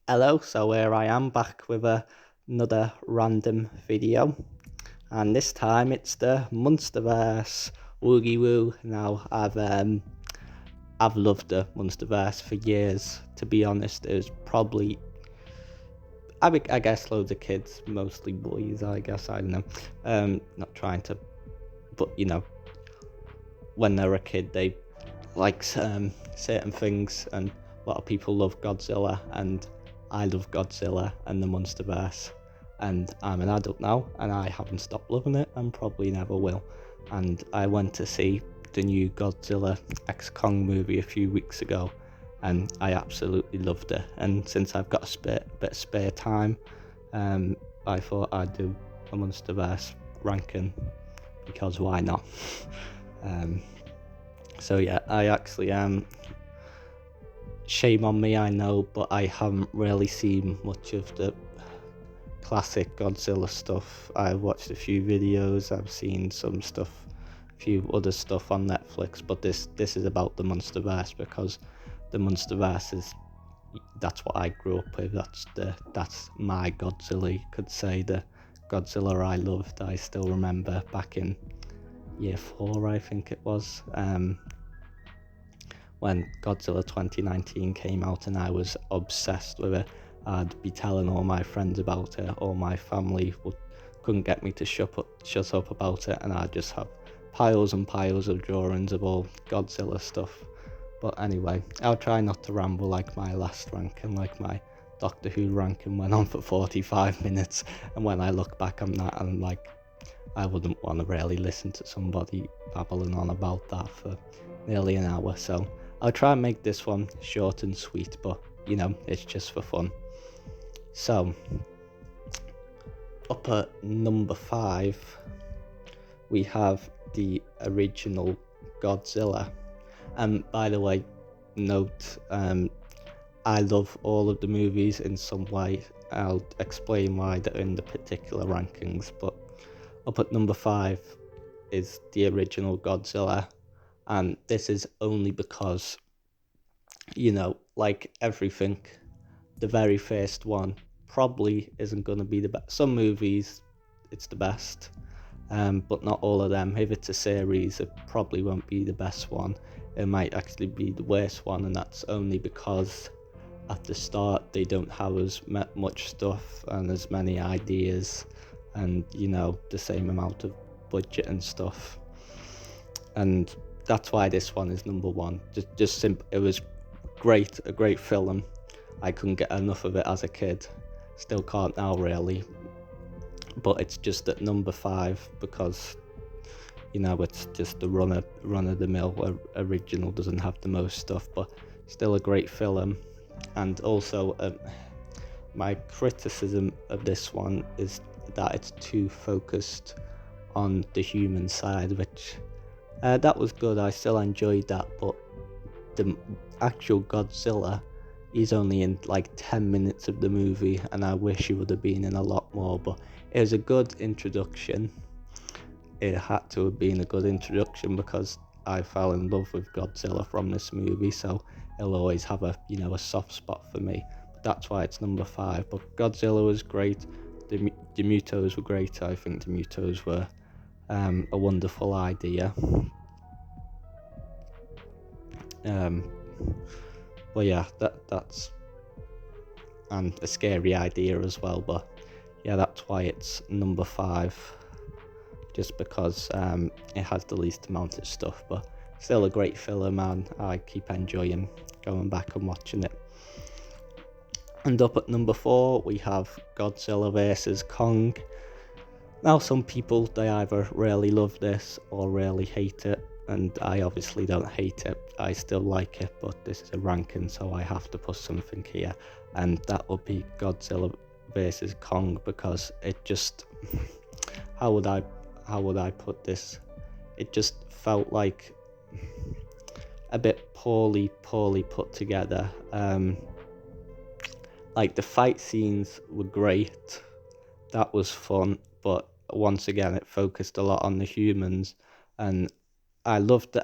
Hello, so here I am back with another random video, and this time it's the Monsterverse. Woogie woo! Now I've loved the Monsterverse for years. To be honest, it was probably I guess loads of kids, mostly boys. I guess I don't know. Not trying to, but when they're a kid, they like certain things, and a lot of people love Godzilla, and I love Godzilla and the Monsterverse. And I'm an adult now, and I haven't stopped loving it, and probably never will. And I went to see the new Godzilla X Kong movie a few weeks ago, and I absolutely loved it. And since I've got a bit of spare time, I thought I'd do a Monsterverse ranking because why not? So yeah, I actually shame on me, I know, but I haven't really seen much of the classic Godzilla stuff. I've watched a few videos, I've seen some stuff, a few other stuff on Netflix, but this is about the Monsterverse because the Monsterverse that's what I grew up with. That's my Godzilla, you could say, the Godzilla I loved. I still remember back in year 4, I think it was, when Godzilla 2019 came out, and I was obsessed with it. I'd be telling all my friends about it, all my family couldn't get me to shut up about it, and I'd just have piles and piles of drawings of all Godzilla stuff. But anyway, I'll try not to ramble like my last ranking, like my Doctor Who ranking went on for 45 minutes, and when I look back on that, I'm like, I wouldn't want to really listen to somebody babbling on about that for nearly an hour. So I'll try and make this one short and sweet, but it's just for fun. So up at number 5, we have the original Godzilla. And by the way, note, I love all of the movies in some way. I'll explain why they're in the particular rankings, but up at number 5 is the original Godzilla, and this is only because, like everything, the very first one probably isn't going to be the best. Some movies, it's the best, but not all of them. If it's a series, it probably won't be the best one. It might actually be the worst one, and that's only because at the start they don't have as much stuff and as many ideas, and the same amount of budget and stuff, and that's why this one is number 1. Just simple. It was a great film. I couldn't get enough of it as a kid, still can't now really, but it's just at number 5 because it's just the run of the mill original, doesn't have the most stuff, but still a great film. And also my criticism of this one is that it's too focused on the human side, which that was good. I still enjoyed that, but the actual Godzilla, he's only in like 10 minutes of the movie, and I wish he would have been in a lot more. But it was a good introduction. It had to have been a good introduction because I fell in love with Godzilla from this movie, so it'll always have a soft spot for me. But that's why it's number 5. But Godzilla was great. The Mutos were great. I think the Mutos were a wonderful idea. Well, yeah, that's and a scary idea as well. But yeah, that's why it's number 5. Just because it has the least amount of stuff, but still a great film, and I keep enjoying going back and watching it. And up at number 4, we have Godzilla vs Kong. Now, some people, they either really love this or really hate it, and I obviously don't hate it. I still like it, but this is a ranking, so I have to put something here, and that would be Godzilla vs Kong, because it just, how would I put this? It just felt like a bit poorly put together. Like the fight scenes were great, that was fun, but once again it focused a lot on the humans, and I loved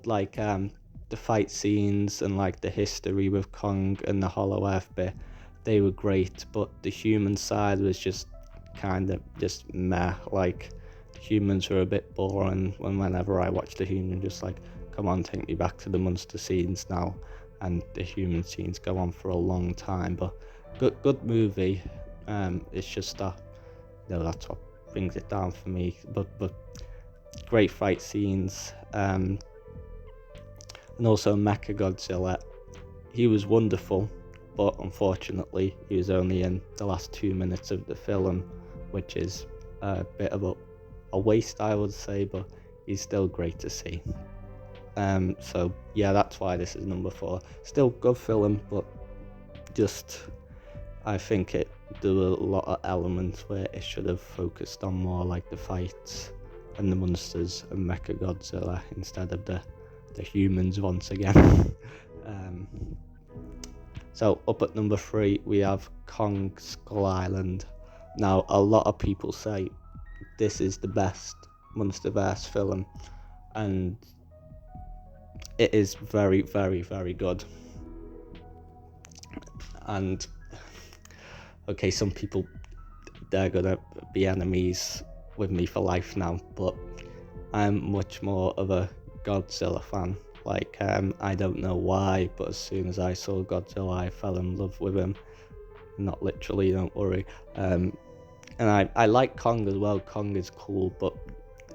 like the fight scenes and like the history with Kong and the Hollow Earth bit. they were great, but the human side was just kind of just meh. Like, the humans were a bit boring. Whenever I watched the human, just like, come on, take me back to the monster scenes now. And the human scenes go on for a long time, but good movie. It's just that, that's what brings it down for me. But great fight scenes. And also Mechagodzilla. He was wonderful, but unfortunately he was only in the last 2 minutes of the film, which is a bit of a waste, I would say, but he's still great to see. So yeah, that's why this is number 4. Still good film, but just, I think there were a lot of elements where it should have focused on more, like the fights and the monsters and Mechagodzilla instead of the humans once again. So up at number 3 we have Kong Skull Island. Now, a lot of people say this is the best Monsterverse film, and it is very, very, very good. And okay, some people, they're gonna be enemies with me for life now, but I'm much more of a Godzilla fan. Like, I don't know why, but as soon as I saw Godzilla, I fell in love with him. Not literally, don't worry. And I like Kong as well. Kong is cool, but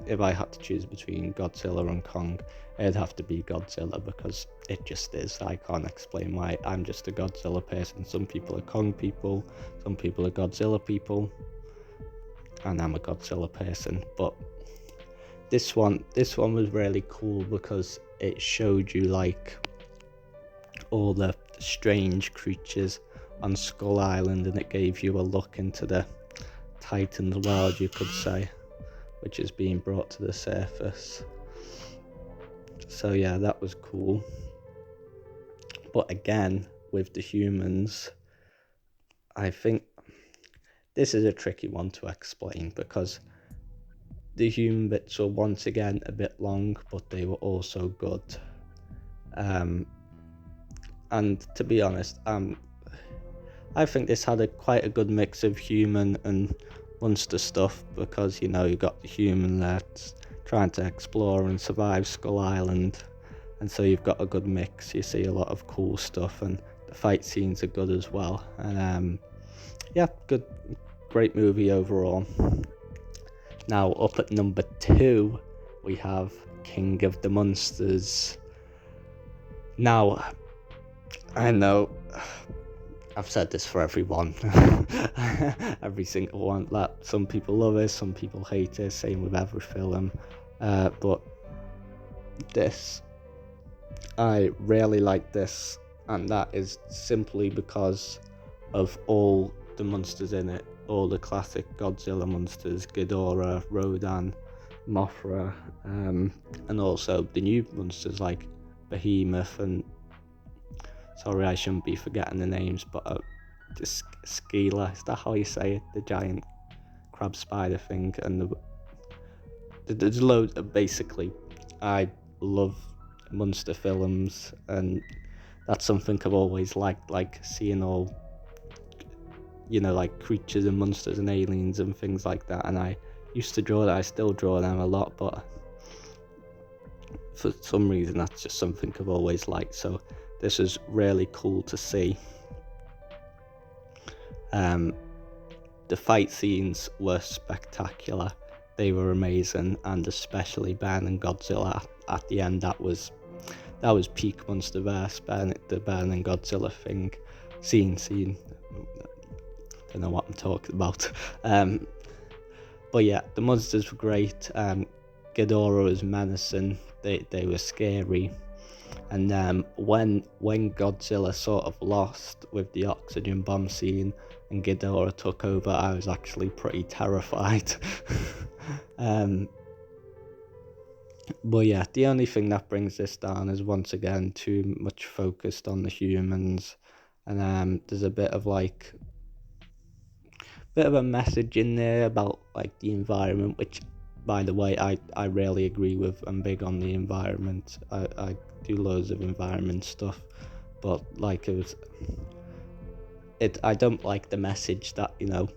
if I had to choose between Godzilla and Kong, it'd have to be Godzilla, because it just is. I can't explain why. I'm just a Godzilla person. Some people are Kong people, some people are Godzilla people, and I'm a Godzilla person. But this one was really cool because it showed you like all the strange creatures on Skull Island, and it gave you a look into the Titan's world, you could say, which is being brought to the surface. So yeah, that was cool. But again, with the humans, I think this is a tricky one to explain, because the human bits were once again a bit long, but they were also good. And to be honest, I think this had quite a good mix of human and monster stuff, because you got the human that's trying to explore and survive Skull Island, and so you've got a good mix. You see a lot of cool stuff, and the fight scenes are good as well. And yeah, great movie overall. Now up at number 2 we have King of the Monsters. Now, I know I've said this for everyone, every single one, that some people love it, some people hate it, same with every film, but this, I really like this, and that is simply because of all the monsters in it, all the classic Godzilla monsters, Ghidorah, Rodan, Mothra, and also the new monsters like Behemoth and, sorry, I shouldn't be forgetting the names, but Skeela, is that how you say it? The giant crab spider thing, and there's loads of, basically, I love monster films, and that's something I've always liked, like seeing all, like creatures and monsters and aliens and things like that, and I used to draw that. I still draw them a lot, but for some reason that's just something I've always liked, so this is really cool to see. The fight scenes were spectacular, they were amazing, and especially Ben and Godzilla at the end, that was peak Monsterverse. The Ben and Godzilla thing, scene, don't know what I'm talking about. But yeah, the monsters were great. Ghidorah was menacing, they were scary, and when Godzilla sort of lost with the oxygen bomb scene and Ghidorah took over, I was actually pretty terrified. But yeah, the only thing that brings this down is once again too much focused on the humans, and there's a bit of a message in there about like the environment, which, by the way, I really agree with. I'm big on the environment. I do loads of environment stuff, but like I don't like the message that, you know,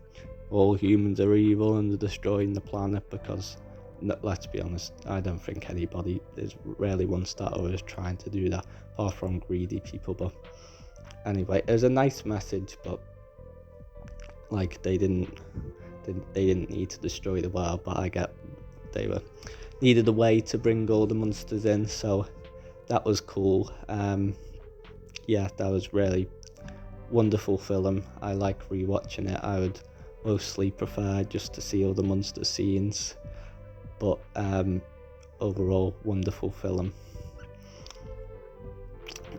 all humans are evil and are destroying the planet, because let's be honest, I don't think anybody is really wants that or is trying to do that, apart from greedy people. But anyway, it was a nice message, but like they didn't need to destroy the world. But I get they needed a way to bring all the monsters in, so that was cool. Yeah, that was really wonderful film. I like rewatching it. I would mostly prefer just to see all the monster scenes, but overall wonderful film.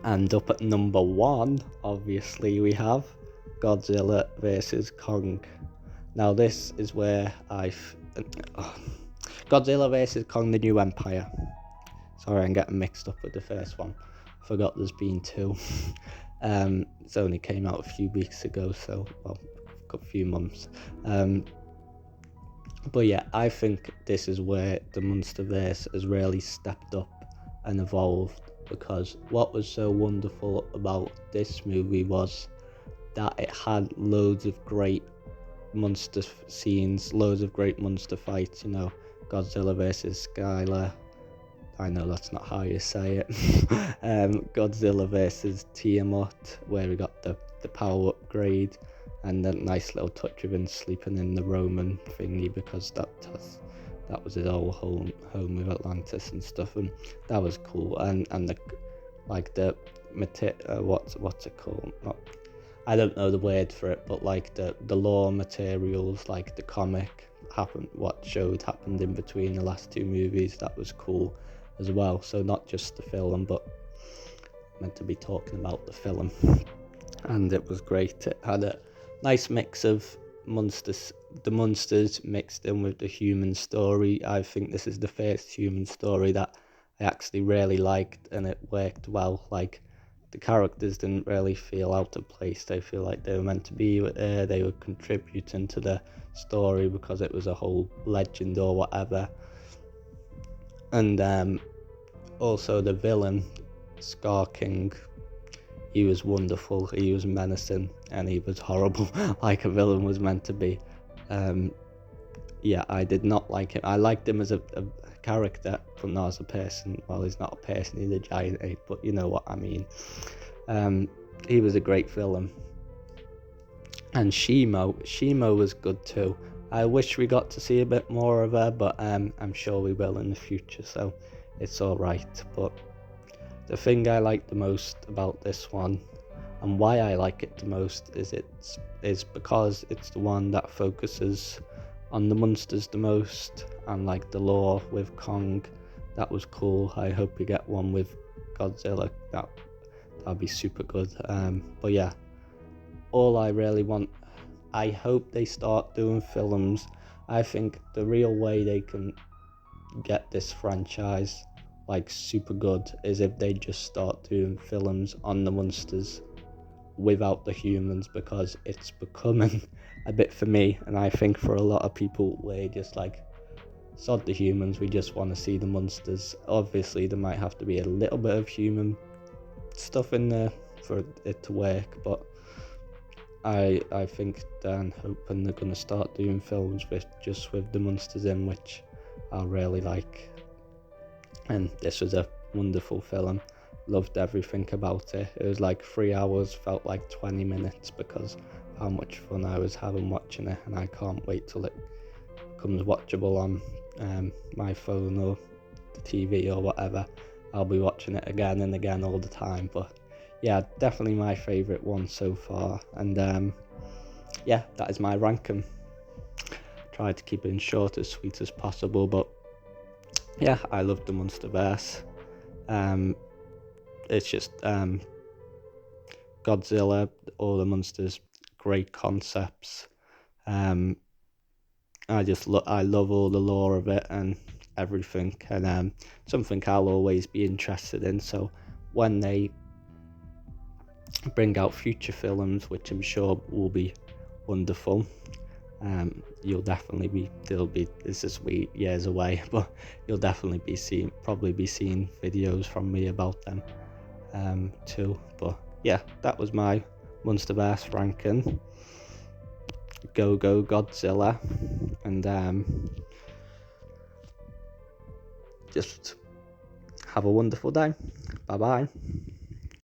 And up at number 1, obviously, we have Godzilla vs Kong. Now this is where Godzilla vs Kong: The New Empire. Sorry, I'm getting mixed up with the first one. I forgot there's been 2. It's only came out a few weeks ago, so, well, a few months. But yeah, I think this is where the Monsterverse has really stepped up and evolved, because what was so wonderful about this movie was that it had loads of great monster scenes, loads of great monster fights, you know, Godzilla versus Skylar. I know that's not how you say it. Godzilla versus Tiamat, where we got the power upgrade, and a nice little touch of him sleeping in the Roman thingy, because that was his old home with Atlantis and stuff, and that was cool. And the what's it called? I don't know the word for it, but like the lore materials, like the comic happened in between the last 2 movies, that was cool as well. So not just the film, but meant to be talking about the film. And it was great. It had a nice mix of the monsters mixed in with the human story. I think this is the first human story that I actually really liked, and it worked well. Like, the characters didn't really feel out of place. They feel like they were meant to be there. They were contributing to the story because it was a whole legend or whatever. And also the villain, Scar King, he was wonderful. He was menacing and he was horrible, like a villain was meant to be. Yeah, I did not like him. I liked him as a character, but not as a person. Well, he's not a person, he's a giant ape, but you know what I mean. He was a great villain. And Shimo was good too. I wish we got to see a bit more of her, but I'm sure we will in the future, so it's alright. But the thing I like the most about this one, and why I like it the most, is because it's the one that focuses on the monsters the most, and like the lore with Kong. That was cool. I hope we get one with Godzilla. That'll be super good. But yeah, all I really want, I hope they start doing films. I think the real way they can get this franchise like super good is if they just start doing films on the monsters without the humans, because it's becoming a bit, for me, and I think for a lot of people, we're just like, sod the humans, we just want to see the monsters. Obviously there might have to be a little bit of human stuff in there for it to work, but I think Dan hoping they're going to start doing films with the monsters in, which I really like. And this was a wonderful film. Loved everything about it. It was like 3 hours, felt like 20 minutes because how much fun I was having watching it, and I can't wait till it becomes watchable on my phone or the TV or whatever. I'll be watching it again and again all the time. But yeah, definitely my favourite one so far. And yeah, that is my ranking. Tried to keep it in short, as sweet as possible, but yeah, I love the Monsterverse. It's just Godzilla, all the monsters, great concepts. I love all the lore of it and everything, and something I'll always be interested in. So when they bring out future films, which I'm sure will be wonderful, you'll definitely be, this is years away, but you'll definitely be seeing videos from me about them too. But yeah, that was my Monsterverse ranking. Go Godzilla, and just have a wonderful day. Bye bye.